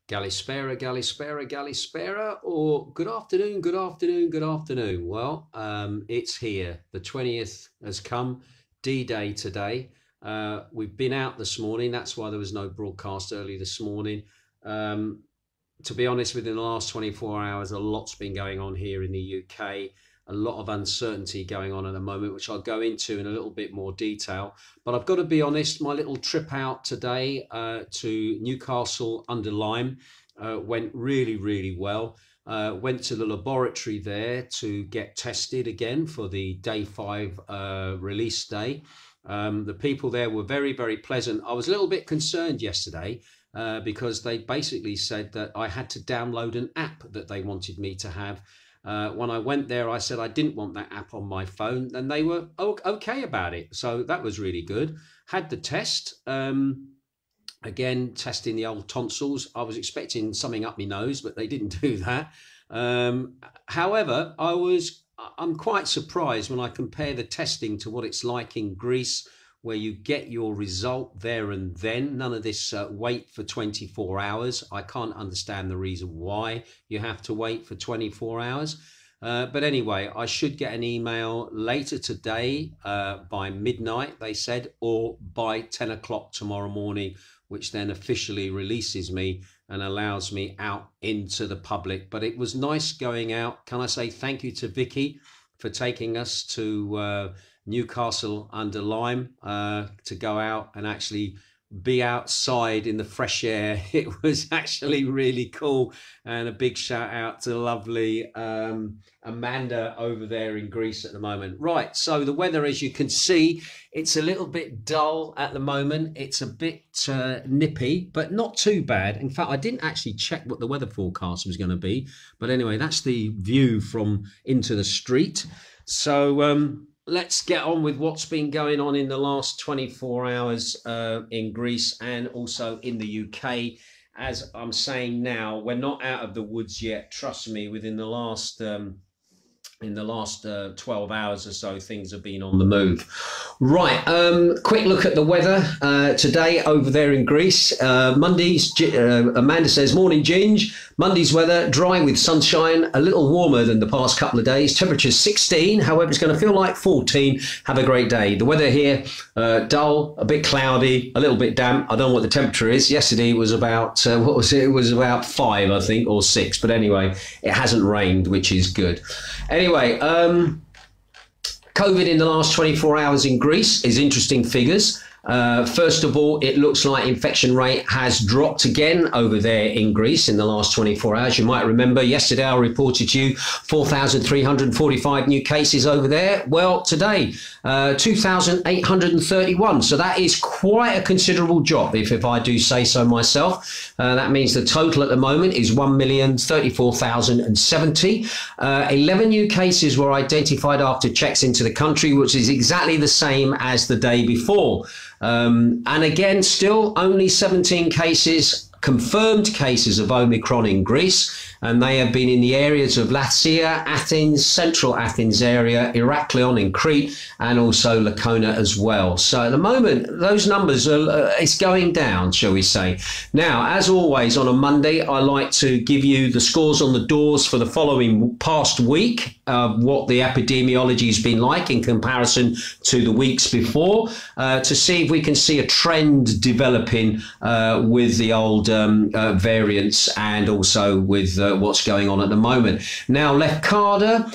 Galispera, Galispera, Galispera, or good afternoon, good afternoon, good afternoon. Well, it's here. The 20th has come, D-Day today. We've been out this morning. That's why there was no broadcast early this morning. To be honest, within the last 24 hours, a lot's been going on here in the UK. A lot of uncertainty going on at the moment, which I'll go into in a little bit more detail. But I've got to be honest, my little trip out today to Newcastle under Lyme went really, really well. Went to the laboratory there to get tested again for the day 5 release day. The people there were very, very pleasant. I was a little bit concerned yesterday because they basically said that I had to download an app that they wanted me to have. When I went there, I said I didn't want that app on my phone, and they were okay about it. So that was really good. Had the test, again, testing the old tonsils. I was expecting something up my nose, but they didn't do that. However, I'm quite surprised when I compare the testing to what it's like in Greece, where you get your result there and then. None of this wait for 24 hours. I can't understand the reason why you have to wait for 24 hours. But anyway, I should get an email later today by midnight, they said, or by 10 o'clock tomorrow morning, which then officially releases me and allows me out into the public. But it was nice going out. Can I say thank you to Vicky for taking us to Newcastle under Lyme to go out and actually be outside in the fresh air. It was actually really cool, and a big shout out to lovely Amanda over there in Greece at the moment. Right, so the weather, as you can see, it's a little bit dull at the moment. It's a bit nippy, but not too bad. In fact, I didn't actually check what the weather forecast was going to be, but anyway, that's the view from into the street. So let's get on with what's been going on in the last 24 hours in Greece and also in the UK. As I'm saying now, we're not out of the woods yet. Trust me, within the last 12 hours or so, things have been on the move. Right, quick look at the weather today over there in Greece. Monday's, Amanda says, morning Ginge. Monday's weather, dry with sunshine, a little warmer than the past couple of days. Temperature's 16, however, it's going to feel like 14. Have a great day. The weather here, dull, a bit cloudy, a little bit damp. I don't know what the temperature is. Yesterday it was about, what was it? It was about 5, I think, or 6. But anyway, it hasn't rained, which is good. Anyway, COVID in the last 24 hours in Greece is interesting figures. First of all, it looks like infection rate has dropped again over there in Greece in the last 24 hours. You might remember yesterday I reported to you 4,345 new cases over there. Well, today, 2,831. So that is quite a considerable drop, if I do say so myself. That means the total at the moment is 1,034,070. 11 new cases were identified after checks into the country, which is exactly the same as the day before. And again, still only 17 cases, confirmed cases of Omicron in Greece, and they have been in the areas of Lathia, Athens, central Athens area, Heraklion in Crete, and also Lacona as well. So at the moment, those numbers are it's going down, shall we say. Now, as always, on a Monday, I like to give you the scores on the doors for the following past week, what the epidemiology has been like in comparison to the weeks before, to see if we can see a trend developing with the old variants and also with what's going on at the moment. Now, Lefkada,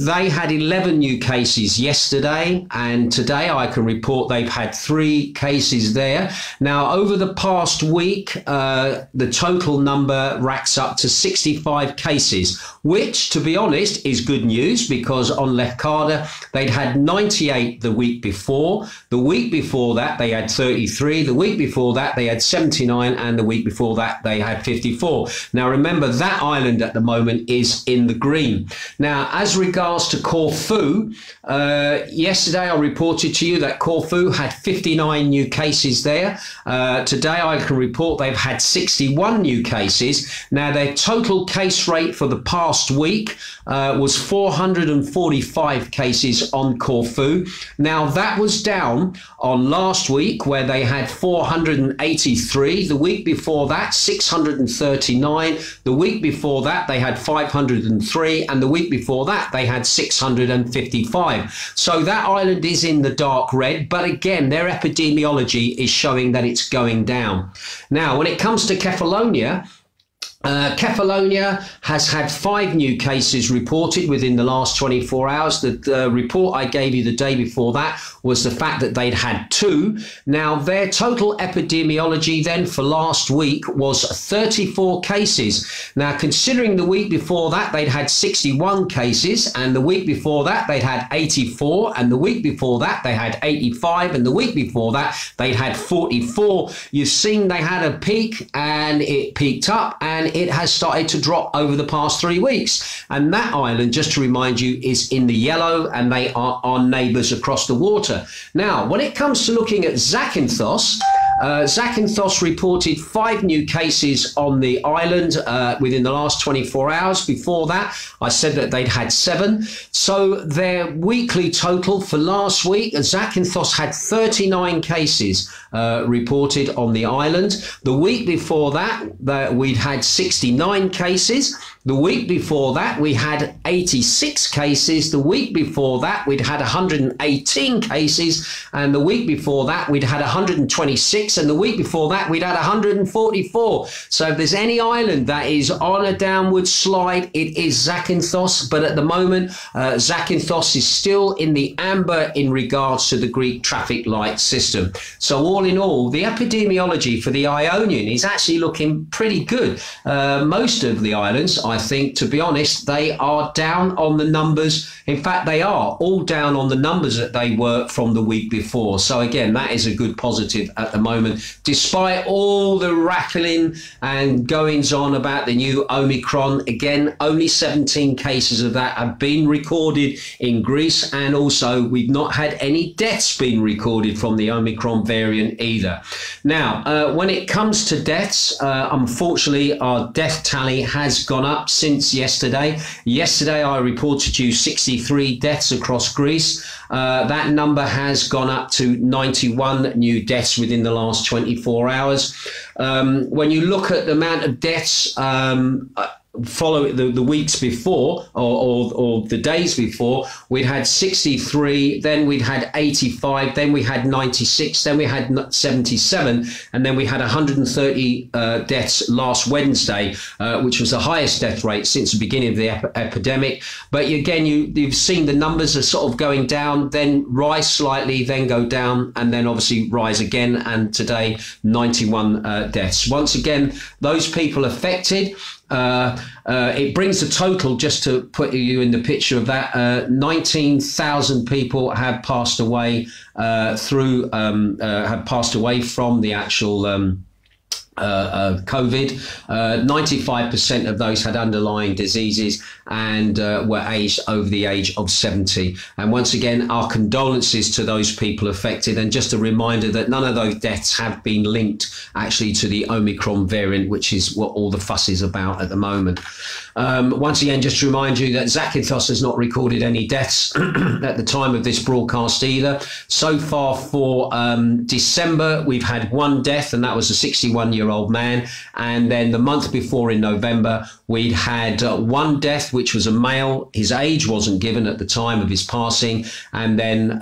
they had 11 new cases yesterday, and today I can report they've had 3 cases there. Now, over the past week, the total number racks up to 65 cases, which, to be honest, is good news, because on Lefkada, they'd had 98 the week before. The week before that, they had 33. The week before that, they had 79. And the week before that, they had 54. Now, remember, that that island at the moment is in the green. Now, as regards to Corfu, yesterday I reported to you that Corfu had 59 new cases there. Today I can report they've had 61 new cases. Now, their total case rate for the past week was 445 cases on Corfu. Now, that was down on last week where they had 483. The week before that, 639. The week before that, they had 503. And the week before that, they had 655. So that island is in the dark red. But again, their epidemiology is showing that it's going down. Now, when it comes to Catalonia, Catalonia has had 5 new cases reported within the last 24 hours. The report I gave you the day before that was the fact that they'd had 2. Now, their total epidemiology then for last week was 34 cases. Now, considering the week before that they'd had 61 cases, and the week before that they'd had 84, and the week before that they had 85, and the week before that they'd had 44, you've seen they had a peak, and it peaked up, and it has started to drop over the past 3 weeks. And that island, just to remind you, is in the yellow, and they are our neighbours across the water. Now, when it comes to looking at Zakynthos, Zakynthos reported 5 new cases on the island within the last 24 hours. Before that, I said that they'd had 7. So their weekly total for last week, Zakynthos had 39 cases reported on the island. The week before that, we'd had 69 cases. The week before that, we had 86 cases. The week before that, we'd had 118 cases. And the week before that, we'd had 126. And the week before that, we'd had 144. So if there's any island that is on a downward slide, it is Zakynthos. But at the moment, Zakynthos is still in the amber in regards to the Greek traffic light system. So all in all, the epidemiology for the Ionian is actually looking pretty good. Most of the islands, I think, to be honest, they are down on the numbers. In fact, they are all down on the numbers that they were from the week before. So again, that is a good positive at the moment, despite all the rattling and goings on about the new Omicron. Again, only 17 cases of that have been recorded in Greece, and also we've not had any deaths being recorded from the Omicron variant either. Now, when it comes to deaths, unfortunately, our death tally has gone up since yesterday. Yesterday, I reported to you 63 deaths across Greece. That number has gone up to 91 new deaths within the last 24 hours. When you look at the amount of deaths following the weeks before or the days before, we'd had 63, then we'd had 85, then we had 96, then we had 77, and then we had 130 deaths last Wednesday, which was the highest death rate since the beginning of the epidemic. But again, you've seen the numbers are sort of going down, then rise slightly, then go down, and then obviously rise again. And today, 91 deaths. Once again, those people affected, it brings the total, just to put you in the picture of that, 19,000 people have passed away have passed away from the actual COVID. 95% of those had underlying diseases and were aged over the age of 70. And once again, our condolences to those people affected, and just a reminder that none of those deaths have been linked actually to the Omicron variant, which is what all the fuss is about at the moment. Once again, just to remind you that Zakynthos has not recorded any deaths at the time of this broadcast either. So far for December, we've had 1 death, and that was a 61-year-old man. And then the month before, in November, we'd had 1 death, which was a male. His age wasn't given at the time of his passing. And then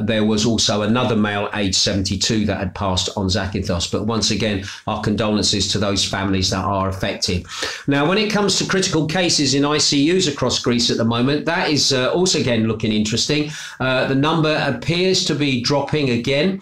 there was also another male, aged 72, that had passed on Zakynthos. But once again, our condolences to those families that are affected. Now, when it comes to critical cases in ICUs across Greece at the moment, that is also again looking interesting. The number appears to be dropping again.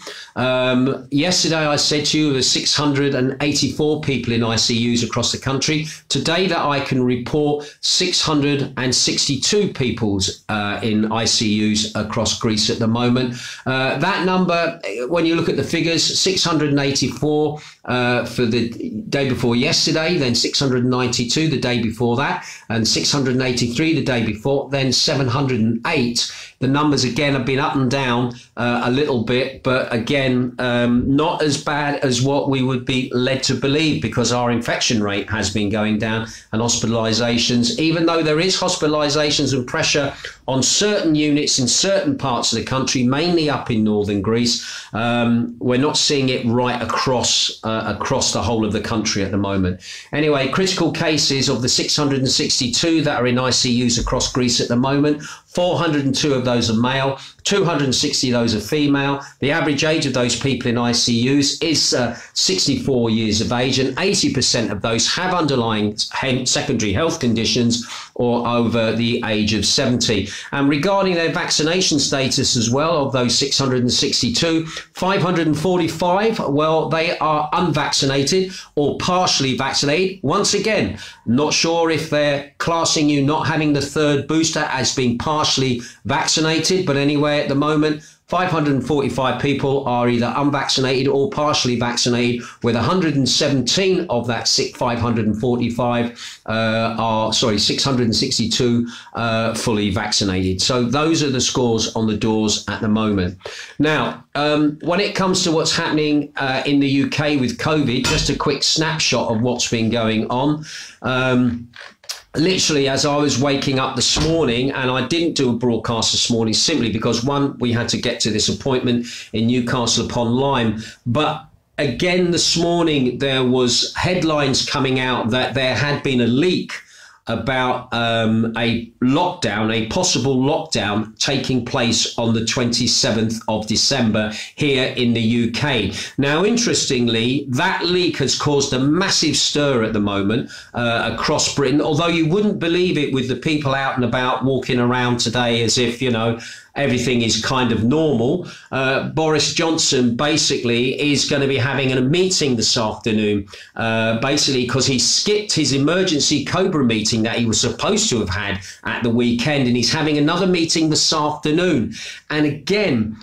Yesterday I said to you there were 680 684 people in ICUs across the country. Today that I can report 662 people in ICUs across Greece at the moment. That number, when you look at the figures, 684 for the day before yesterday, then 692 the day before that, and 683 the day before, then 708. The numbers again have been up and down a little bit, but again, not as bad as what we would be led to believe, because our infection rate has been going down and hospitalizations, even though there is hospitalizations and pressure on certain units in certain parts of the country, mainly up in northern Greece. We're not seeing it right across the whole of the country at the moment. Anyway, critical cases of the 662 that are in ICUs across Greece at the moment, 402 of those are male, 260 of those are female. The average age of those people in ICUs is 64 years of age, and 80% of those have underlying secondary health conditions or over the age of 70. And regarding their vaccination status as well, of those 662, 545, well, they are unvaccinated or partially vaccinated. Once again, not sure if they're classing you not having the third booster as being partially vaccinated, but anyway, at the moment, 545 people are either unvaccinated or partially vaccinated, with 117 of that 662 fully vaccinated. So those are the scores on the doors at the moment. Now, when it comes to what's happening in the UK with COVID, just a quick snapshot of what's been going on. Literally, as I was waking up this morning, and I didn't do a broadcast this morning simply because, one, we had to get to this appointment in Newcastle upon Lyme, but again this morning there was headlines coming out that there had been a leak about a lockdown, a possible lockdown taking place on the 27th of December here in the UK. Now, interestingly, that leak has caused a massive stir at the moment across Britain, although you wouldn't believe it with the people out and about walking around today as if, you know, everything is kind of normal. Boris Johnson basically is going to be having a meeting this afternoon, basically because he skipped his emergency COBRA meeting that he was supposed to have had at the weekend, and he's having another meeting this afternoon. And again,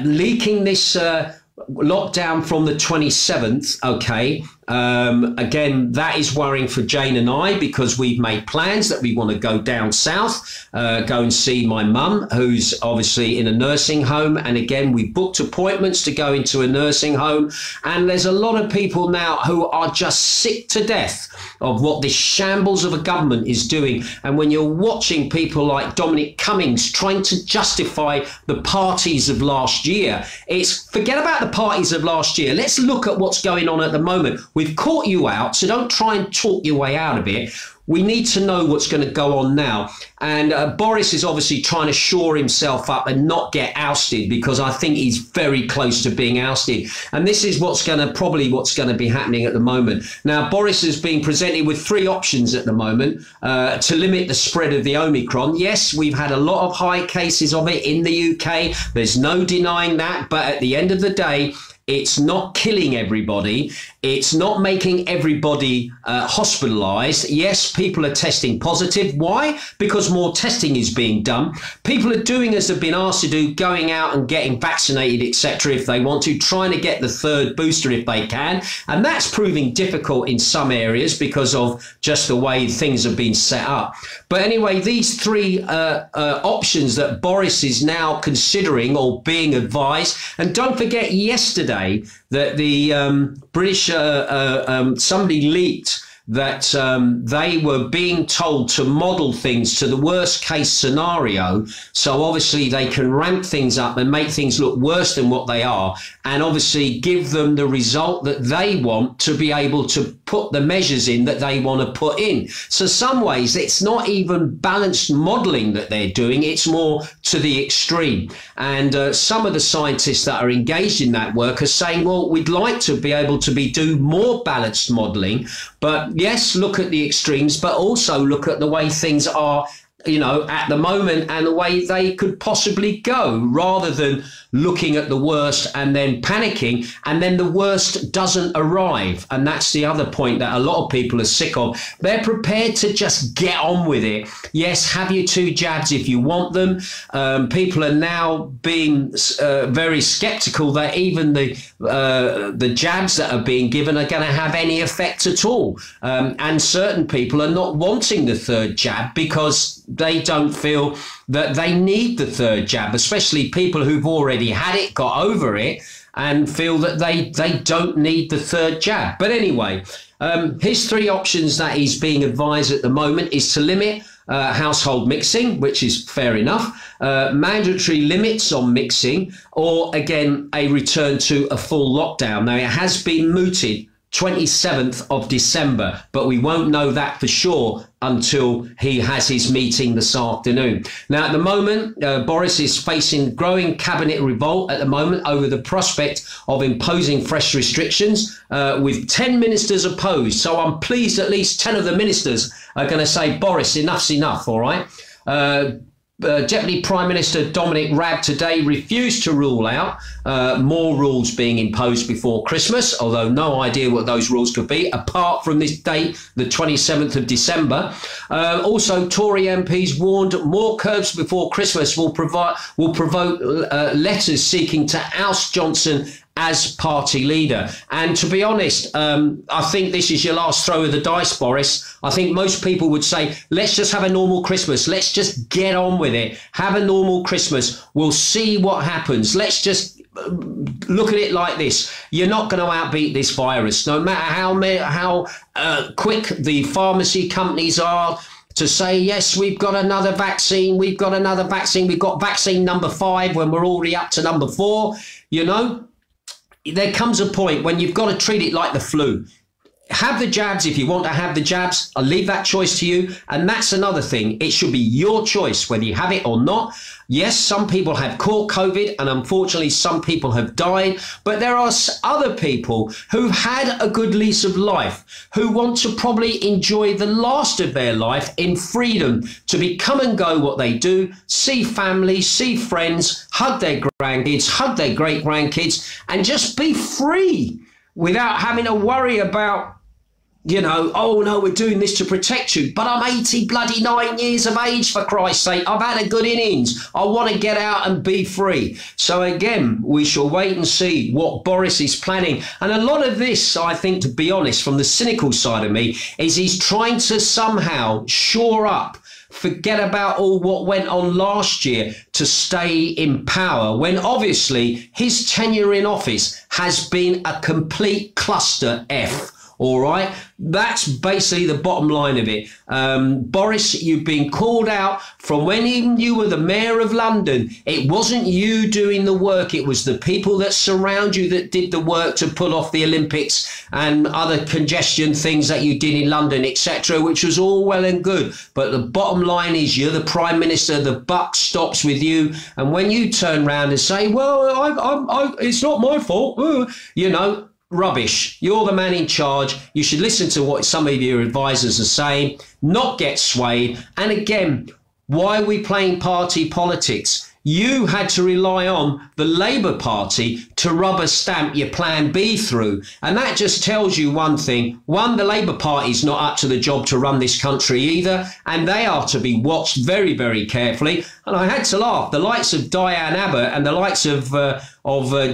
leaking this lockdown from the 27th, okay. Again, that is worrying for Jane and I, because we've made plans that we want to go down south, go and see my mum, who's obviously in a nursing home. And again, we booked appointments to go into a nursing home. And there's a lot of people now who are just sick to death of what this shambles of a government is doing. And when you're watching people like Dominic Cummings trying to justify the parties of last year, it's forget about the parties of last year. Let's look at what's going on at the moment. We've caught you out, so don't try and talk your way out of it. We need to know what's going to go on now. And Boris is obviously trying to shore himself up and not get ousted, because I think he's very close to being ousted. And this is what's going to be happening at the moment. Now, Boris is being presented with three options at the moment to limit the spread of the Omicron. Yes, we've had a lot of high cases of it in the UK. There's no denying that. But at the end of the day, it's not killing everybody. It's not making everybody hospitalised. Yes, people are testing positive. Why? Because more testing is being done. People are doing as they've been asked to do, going out and getting vaccinated, etc. if they want to, trying to get the third booster if they can. And that's proving difficult in some areas because of just the way things have been set up. But anyway, these three options that Boris is now considering or being advised. And don't forget yesterday that the British, somebody leaked that they were being told to model things to the worst case scenario. So obviously they can ramp things up and make things look worse than what they are, and obviously give them the result that they want to be able to put the measures in that they want to put in. So some ways it's not even balanced modeling that they're doing, it's more to the extreme. And some of the scientists that are engaged in that work are saying, well, we'd like to be able to do more balanced modeling, but yes, look at the extremes, but also look at the way things are, you know, at the moment and the way they could possibly go, rather than looking at the worst and then panicking, and then the worst doesn't arrive. And that's the other point that a lot of people are sick of. They're prepared to just get on with it. Yes, have your 2 jabs if you want them. People are now being very skeptical that even the jabs that are being given are going to have any effect at all. And certain people are not wanting the 3rd jab because they don't feel that they need the 3rd jab, especially people who've already had it, got over it, and feel that they don't need the 3rd jab. But anyway, his 3 options that he's being advised at the moment is to limit household mixing, which is fair enough, mandatory limits on mixing, or again, a return to a full lockdown. Now, it has been mooted 27th of December, but we won't know that for sure until he has his meeting this afternoon. Now, at the moment, Boris is facing growing cabinet revolt at the moment over the prospect of imposing fresh restrictions, with 10 ministers opposed. So I'm pleased at least 10 of the ministers are going to say, Boris, enough's enough, all right? Deputy Prime Minister Dominic Raab today refused to rule out more rules being imposed before Christmas, although no idea what those rules could be, apart from this date, the 27th of December. Also, Tory MPs warned more curbs before Christmas will provoke letters seeking to oust Johnson as party leader. And to be honest, I think this is your last throw of the dice, Boris. I think most people would say, let's just have a normal Christmas. Let's just get on with it. Have a normal Christmas. We'll see what happens. Let's just look at it like this. You're not going to outbeat this virus, no matter how quick the pharmacy companies are to say, yes, we've got another vaccine. We've got another vaccine. We've got vaccine number 5 when we're already up to number 4, you know. There comes a point when you've got to treat it like the flu. Have the jabs if you want to have the jabs. I'll leave that choice to you. And that's another thing. It should be your choice whether you have it or not. Yes, some people have caught COVID and unfortunately some people have died. But there are other people who've had a good lease of life, who want to probably enjoy the last of their life in freedom to be come and go what they do, see family, see friends, hug their grandkids, hug their great grandkids, and just be free without having to worry about, you know, oh no, we're doing this to protect you. But I'm 89 years of age, for Christ's sake. I've had a good innings. I want to get out and be free. So again, we shall wait and see what Boris is planning. And a lot of this, I think, to be honest, from the cynical side of me, is he's trying to somehow shore up, forget about all what went on last year to stay in power, when obviously his tenure in office has been a complete cluster F. All right, that's basically the bottom line of it. Boris, you've been called out from when even you were the mayor of London. It wasn't you doing the work. It was the people that surround you that did the work to pull off the Olympics and other congestion things that you did in London, etc., which was all well and good. But the bottom line is you're the Prime Minister. The buck stops with you. And when you turn around and say, well, it's not my fault, you know, rubbish. You're the man in charge. You should listen to what some of your advisors are saying, not get swayed. And again, why are we playing party politics? You had to rely on the Labour Party to rubber stamp your plan B through. And that just tells you one thing. One, the Labour Party's not up to the job to run this country either. And they are to be watched very, very carefully. And I had to laugh. The likes of Diane Abbott and the likes of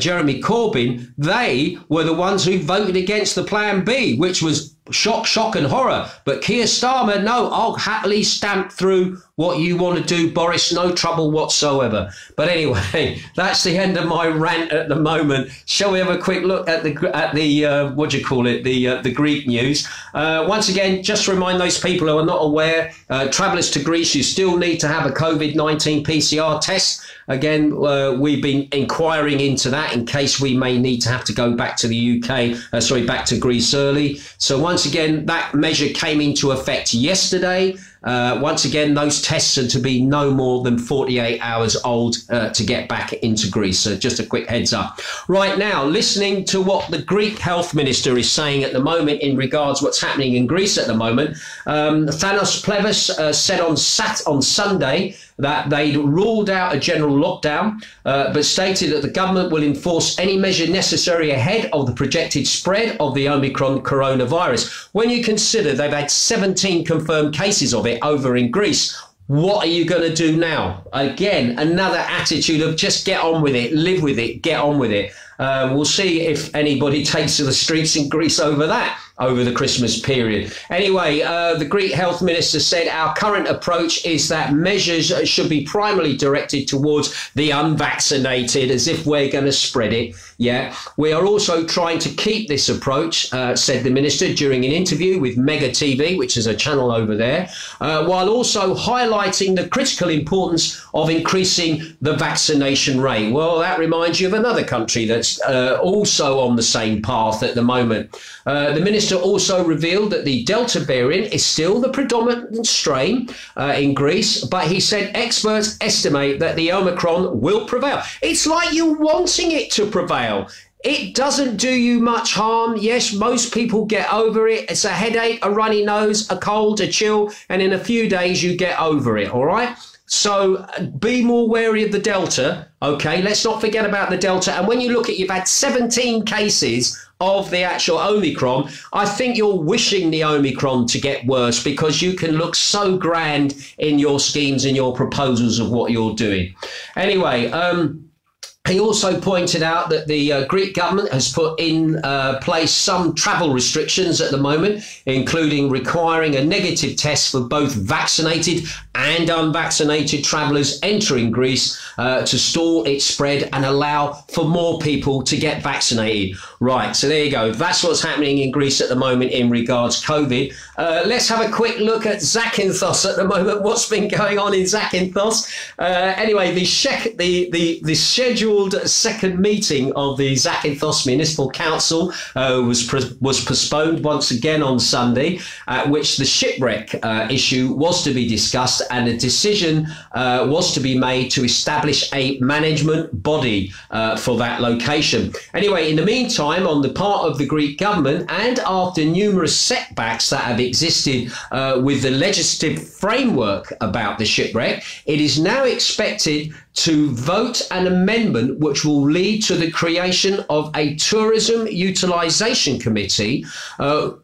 Jeremy Corbyn, they were the ones who voted against the plan B, which was shock and horror. But Keir Starmer, no, I'll happily stamp through what you want to do, Boris, no trouble whatsoever. But anyway, that's the end of my rant at the moment. Shall we have a quick look at the what do you call it, the Greek news? Once again, just to remind those people who are not aware, travellers to Greece, you still need to have a COVID-19 PCR test. Again, we've been inquiring into that in case we may need to have to go back to the UK, back to Greece early. So once again, that measure came into effect yesterday. Once again, those tests are to be no more than 48 hours old to get back into Greece. So just a quick heads up. Right now, listening to what the Greek Health Minister is saying at the moment in regards what's happening in Greece at the moment, Thanos Plevris said on Sunday that they'd ruled out a general lockdown, but stated that the government will enforce any measure necessary ahead of the projected spread of the Omicron coronavirus. When you consider they've had 17 confirmed cases of it over in Greece, what are you going to do now? Again, another attitude of just get on with it, live with it, get on with it. We'll see if anybody takes to the streets in Greece over that over the Christmas period. Anyway, the Greek Health Minister said our current approach is that measures should be primarily directed towards the unvaccinated, as if we're going to spread it. Yeah, we are also trying to keep this approach, said the minister during an interview with Mega TV, which is a channel over there, while also highlighting the critical importance of increasing the vaccination rate. Well, that reminds you of another country that's also on the same path at the moment. The minister also revealed that the Delta variant is still the predominant strain in Greece, but he said experts estimate that the Omicron will prevail. It's like you're wanting it to prevail. It doesn't do you much harm. Yes, most people get over it. It's a headache, a runny nose, a cold, a chill, and in a few days you get over it, all right? So be more wary of the Delta, okay? Let's not forget about the Delta. And when you look at, you've had 17 cases of the actual Omicron, I think you're wishing the Omicron to get worse because you can look so grand in your schemes and your proposals of what you're doing. Anyway, he also pointed out that the Greek government has put in place some travel restrictions at the moment, including requiring a negative test for both vaccinated and unvaccinated travellers entering Greece to stall its spread and allow for more people to get vaccinated. Right, so there you go. That's what's happening in Greece at the moment in regards COVID. Let's have a quick look at Zakynthos at the moment. What's been going on in Zakynthos? Anyway, the scheduled second meeting of the Zakynthos Municipal Council was postponed once again on Sunday, at which the shipwreck issue was to be discussed and a decision was to be made to establish a management body for that location. Anyway, in the meantime, on the part of the Greek government, and after numerous setbacks that have existed with the legislative framework about the shipwreck, it is now expected to vote an amendment which will lead to the creation of a tourism utilisation committee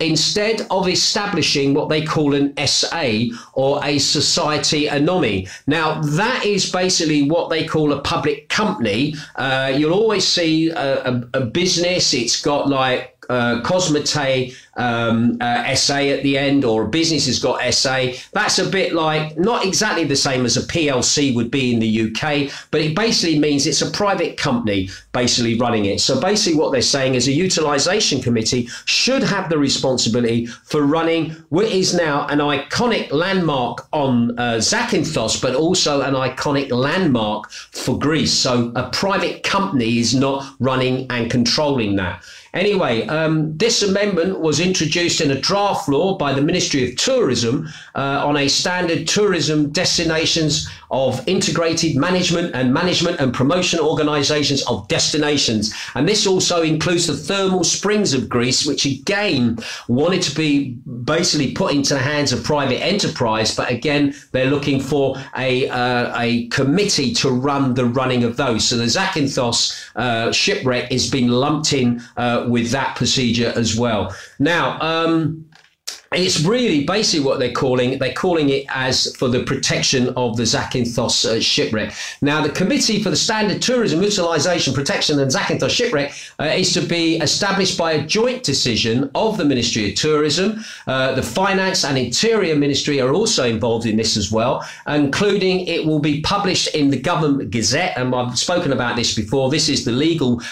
instead of establishing what they call an SA or a society anonyme. Now, that is basically what they call a public company. You'll always see a business, it's got like Cosmete SA at the end, or a business has got SA. That's a bit like, not exactly the same as a PLC would be in the UK, but it basically means it's a private company basically running it. So basically what they're saying is a utilisation committee should have the responsibility for running what is now an iconic landmark on Zakynthos, but also an iconic landmark for Greece. So a private company is not running and controlling that. Anyway, this amendment was introduced in a draft law by the Ministry of Tourism on a standard tourism destinations of integrated management and promotion organisations of destinations. And this also includes the thermal springs of Greece, which again wanted to be basically put into the hands of private enterprise. But again, they're looking for a committee to run the running of those. So the Zakynthos shipwreck is being lumped in with that procedure as well. Now, it's really basically what they're calling it as for the protection of the Zakynthos shipwreck. Now, the Committee for the Standard Tourism Utilisation Protection and Zakynthos Shipwreck is to be established by a joint decision of the Ministry of Tourism. The Finance and Interior Ministry are also involved in this as well, including it will be published in the Government Gazette. And I've spoken about this before. This is the legal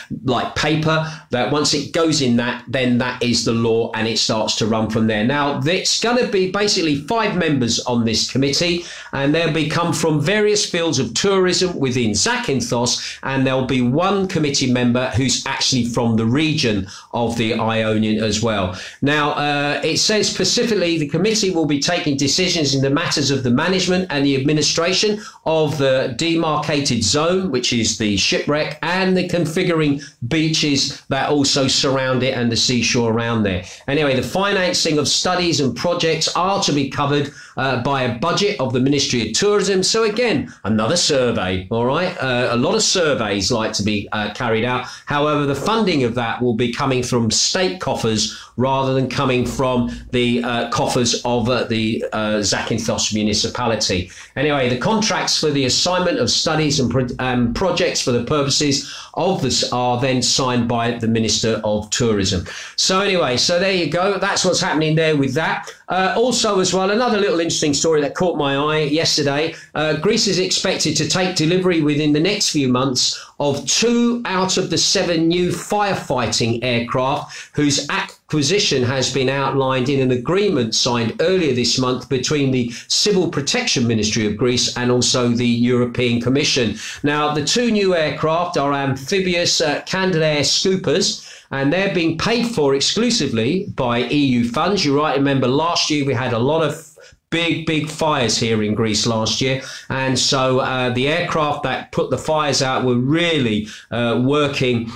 paper that once it goes in that, then that is the law and it starts to run from there. Now, Now, it's going to be basically 5 members on this committee, and they'll come from various fields of tourism within Zakynthos, and there'll be 1 committee member who's actually from the region of the Ionian as well. Now, it says specifically the committee will be taking decisions in the matters of the management and the administration of the demarcated zone, which is the shipwreck, and the configuring beaches that also surround it and the seashore around there. Anyway, the financing of studies and projects are to be covered by a budget of the Ministry of Tourism. So again, another survey, all right? A lot of surveys like to be carried out. However, the funding of that will be coming from state coffers rather than coming from the coffers of the Zakynthos municipality. Anyway, the contracts for the assignment of studies and projects for the purposes of this are then signed by the Minister of Tourism. So anyway, so there you go. That's what's happening there with that. Also as well, another little interesting story that caught my eye yesterday. Greece is expected to take delivery within the next few months of 2 out of the 7 new firefighting aircraft whose acquisition has been outlined in an agreement signed earlier this month between the Civil Protection Ministry of Greece and also the European Commission. Now, the 2 new aircraft are amphibious Canadair Scoopers, and they're being paid for exclusively by EU funds. You might remember last year we had a lot of big fires here in Greece last year, and so the aircraft that put the fires out were really working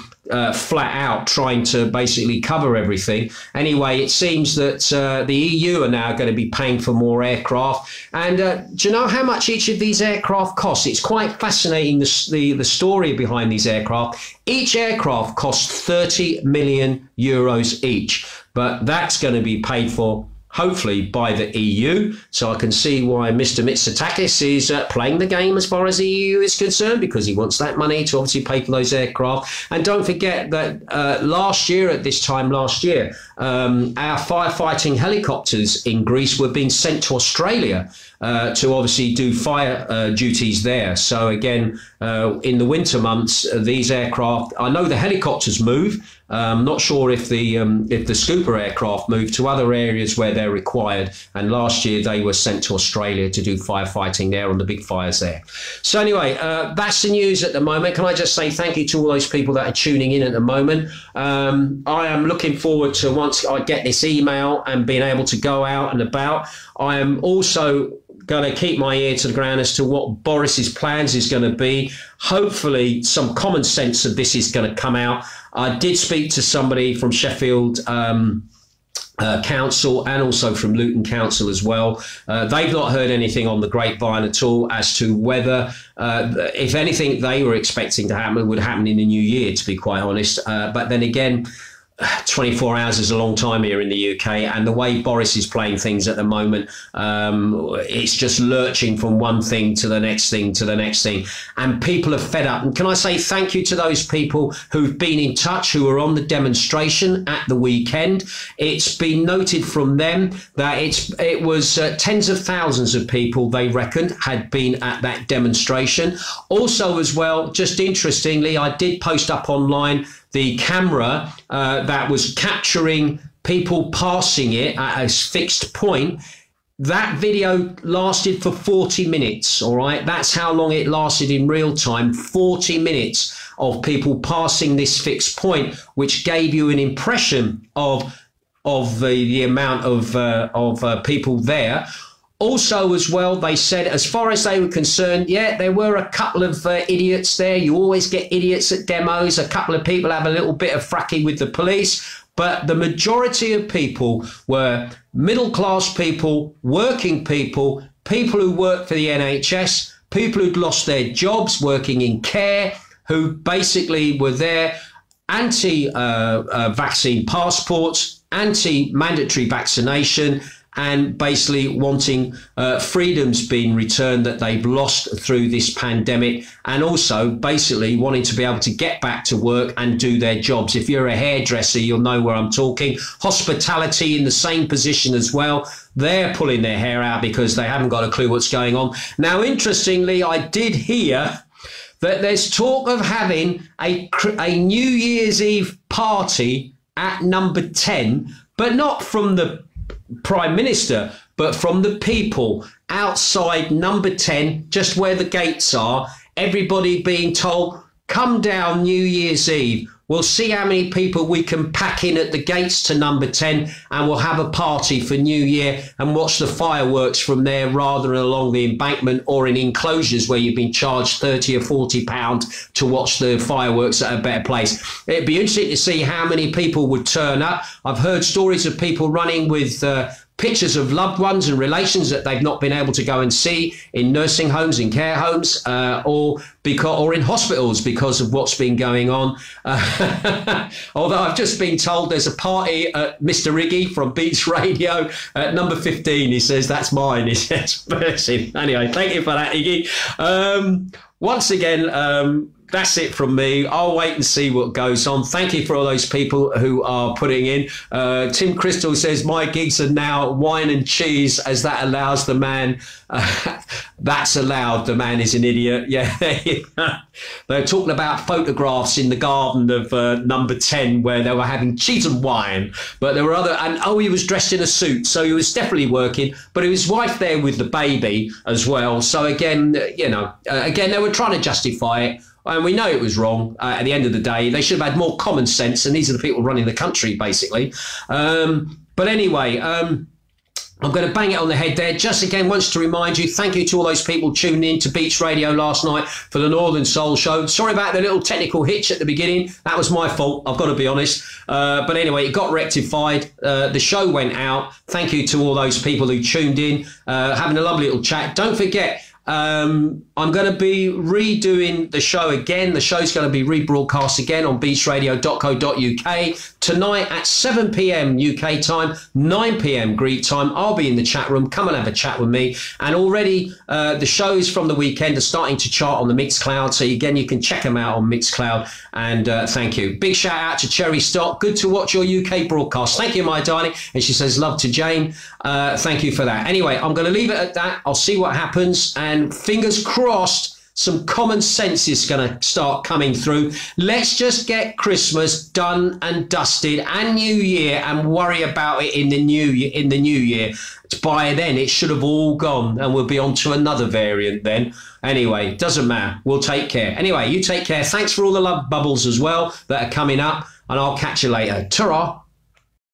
flat out, trying to basically cover everything. Anyway, it seems that the EU are now going to be paying for more aircraft. And do you know how much each of these aircraft costs? It's quite fascinating, the story behind these aircraft. Each aircraft costs 30 million euros each, but that's going to be paid for hopefully by the EU. So I can see why Mr. Mitsotakis is playing the game as far as the EU is concerned, because he wants that money to obviously pay for those aircraft. And don't forget that last year, at this time last year, our firefighting helicopters in Greece were being sent to Australia to obviously do fire duties there. So again, in the winter months, these aircraft, I know the helicopters move. I'm not sure if the Scooper aircraft moved to other areas where they're required. And last year they were sent to Australia to do firefighting there on the big fires there. So anyway, that's the news at the moment. Can I just say thank you to all those people that are tuning in at the moment. I am looking forward to, once I get this email and being able to go out and about, I am also going to keep my ear to the ground as to what Boris's plans is going to be. Hopefully some common sense of this is going to come out. I did speak to somebody from Sheffield Council and also from Luton Council as well. They've not heard anything on the grapevine at all as to whether, if anything they were expecting to happen, would happen in the new year, to be quite honest. But then again, 24 hours is a long time here in the UK, and the way Boris is playing things at the moment, it's just lurching from one thing to the next thing to the next thing, and people are fed up. And can I say thank you to those people who've been in touch, who were on the demonstration at the weekend. It's been noted from them that it was tens of thousands of people, they reckoned, had been at that demonstration. Also as well, just interestingly, I did post up online the camera that was capturing people passing it at a fixed point. That video lasted for 40 minutes, all right? That's how long it lasted in real time, 40 minutes of people passing this fixed point, which gave you an impression of the amount of people there. Also, as well, they said, as far as they were concerned, yeah, there were a couple of idiots there. You always get idiots at demos. A couple of people have a little bit of fracking with the police. But the majority of people were middle-class people, working people, people who work for the NHS, people who'd lost their jobs working in care, who basically were there, anti-vaccine passports, anti-mandatory vaccination, and basically wanting freedoms being returned that they've lost through this pandemic, and also basically wanting to be able to get back to work and do their jobs. If you're a hairdresser, you'll know where I'm talking. Hospitality in the same position as well. They're pulling their hair out because they haven't got a clue what's going on. Now, interestingly, I did hear that there's talk of having a New Year's Eve party at number 10, but not from the Prime Minister, but from the people outside number 10, just where the gates are, everybody being told, come down New Year's Eve. We'll see how many people we can pack in at the gates to number 10, and we'll have a party for New Year and watch the fireworks from there rather than along the embankment or in enclosures where you've been charged £30 or £40 to watch the fireworks at a better place. It'd be interesting to see how many people would turn up. I've heard stories of people running with pictures of loved ones and relations that they've not been able to go and see in nursing homes, in care homes, or in hospitals because of what's been going on. Although I've just been told there's a party at Mr. Iggy from Beats Radio at number 15. He says, that's mine. He says, anyway, thank you for that, Iggy. Once again, that's it from me. I'll wait and see what goes on. Thank you for all those people who are putting in. Tim Crystal says, my gigs are now wine and cheese as that allows the man. That's allowed. The man is an idiot. Yeah. They're talking about photographs in the garden of number 10 where they were having cheese and wine. But there were other, and he was dressed in a suit. So he was definitely working. But his wife there with the baby as well. So again, again, they were trying to justify it. And we know it was wrong at the end of the day. They should have had more common sense, and these are the people running the country, basically. But anyway, I'm going to bang it on the head there. Just again, wants to remind you, thank you to all those people tuning in to Beach Radio last night for the Northern Soul Show. Sorry about the little technical hitch at the beginning. That was my fault, I've got to be honest. But anyway, it got rectified. The show went out. Thank you to all those people who tuned in, having a lovely little chat. Don't forget, I'm going to be redoing the show again. The show's going to be rebroadcast again on beachradio.co.uk tonight at 7 p.m. UK time, 9 p.m. Greek time. I'll be in the chat room. Come and have a chat with me. And already the shows from the weekend are starting to chart on the Mixcloud. So again, you can check them out on Mixcloud. And thank you. Big shout out to Cherry Stock. Good to watch your UK broadcast. Thank you, my darling. And she says, love to Jane. Thank you for that. Anyway, I'm going to leave it at that. I'll see what happens. And fingers crossed, some common sense is going to start coming through. Let's just get Christmas done and dusted and New Year and worry about it in the new year. By then, it should have all gone and we'll be on to another variant then. Anyway, doesn't matter. We'll take care. Anyway, you take care. Thanks for all the love bubbles as well that are coming up, and I'll catch you later. Ta-ra.